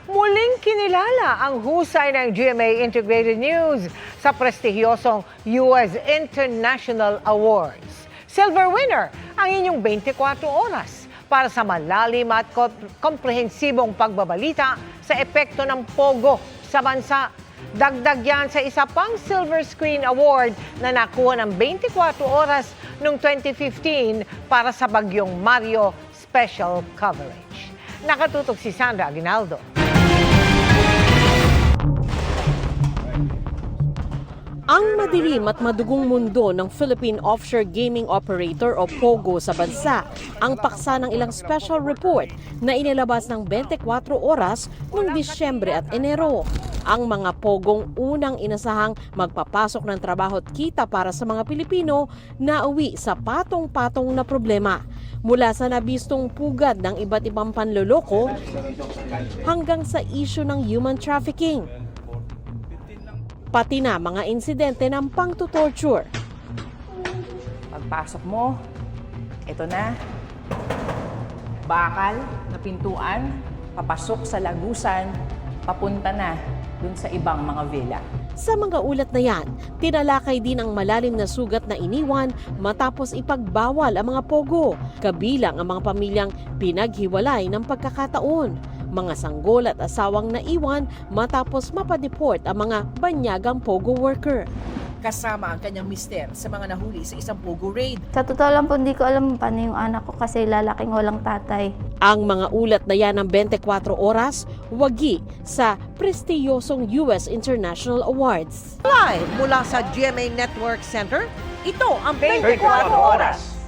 Muling kinilala ang husay ng GMA Integrated News sa prestihiyosong US International Awards. Silver winner ang inyong 24 oras para sa malalim at komprehensibong pagbabalita sa epekto ng pogo sa bansa. Dagdag yan sa isa pang Silver Screen Award na nakuha ng 24 oras noong 2015 para sa Bagyong Mario Special Coverage. Nakatutok si Sandra Aguinaldo. Ang madilim at madugong mundo ng Philippine Offshore Gaming Operator o POGO sa bansa ang paksa ng ilang special report na inilabas ng 24 oras noong Disyembre at Enero. Ang mga POGOng unang inasahang magpapasok ng trabaho at kita para sa mga Pilipino na uwi sa patong-patong na problema. Mula sa nabistong pugad ng iba't ibang panloloko hanggang sa issue ng human trafficking. Pati na mga insidente ng pang-torture. Pagpasok mo, ito na, bakal na pintuan, papasok sa lagusan, papunta na dun sa ibang mga villa. Sa mga ulat na yan, tinalakay din ang malalim na sugat na iniwan matapos ipagbawal ang mga pogo, kabilang ang mga pamilyang pinaghiwalay ng pagkakataon. Mga sanggol at asawang naiwan matapos mapadeport ang mga banyagang pogo worker. Kasama ang kanyang mister sa mga nahuli sa isang pogo raid. Sa totoo lang po, hindi ko alam paano yung anak ko kasi lalaking walang tatay. Ang mga ulat na yan ng 24 oras, wagi sa prestiyosong US International Awards. Live mula sa GMA Network Center, ito ang 24 oras.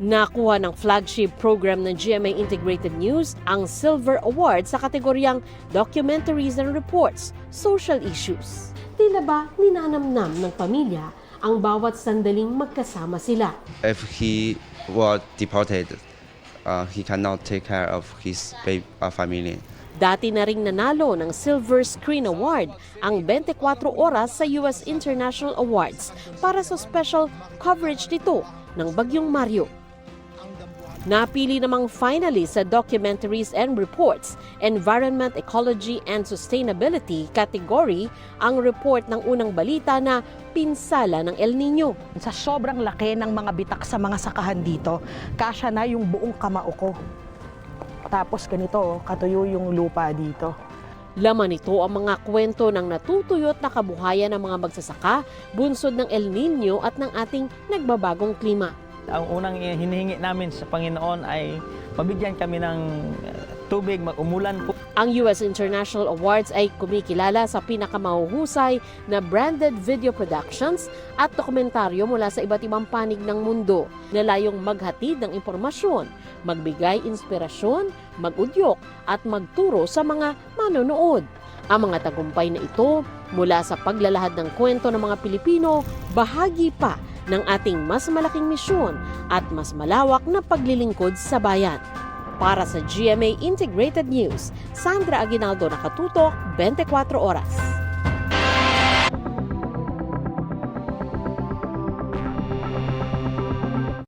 Nakuha ng flagship program ng GMA Integrated News ang Silver Award sa kategoryang Documentaries and Reports, Social Issues. Tila ba ninanamnam ng pamilya ang bawat sandaling magkasama sila? If he was deported, he cannot take care of his family. Dati na ring nanalo ng Silver Screen Award ang 24 oras sa US International Awards para sa special coverage nito ng Bagyong Mario. Napili namang finalist sa Documentaries and Reports, Environment, Ecology and Sustainability category ang report ng unang balita na pinsala ng El Nino. Sa sobrang laki ng mga bitak sa mga sakahan dito, kasya na yung buong kamao ko. Tapos ganito, katuyo yung lupa dito. Laman nito ang mga kwento ng natutuyot na kabuhayan ng mga magsasaka, bunsod ng El Nino at ng ating nagbabagong klima. Ang unang hinihingi namin sa Panginoon ay mabigyan kami ng tubig, mag-umulan po. Ang US International Awards ay kumikilala sa pinakamahuhusay na branded video productions at dokumentaryo mula sa iba't ibang panig ng mundo na layong maghatid ng impormasyon, magbigay inspirasyon, mag-udyok at magturo sa mga manonood. Ang mga tagumpay na ito mula sa paglalahad ng kwento ng mga Pilipino, bahagi pa ng ating mas malaking misyon at mas malawak na paglilingkod sa bayan. Para sa GMA Integrated News, Sandra Aguinaldo, nakatutok 24 oras.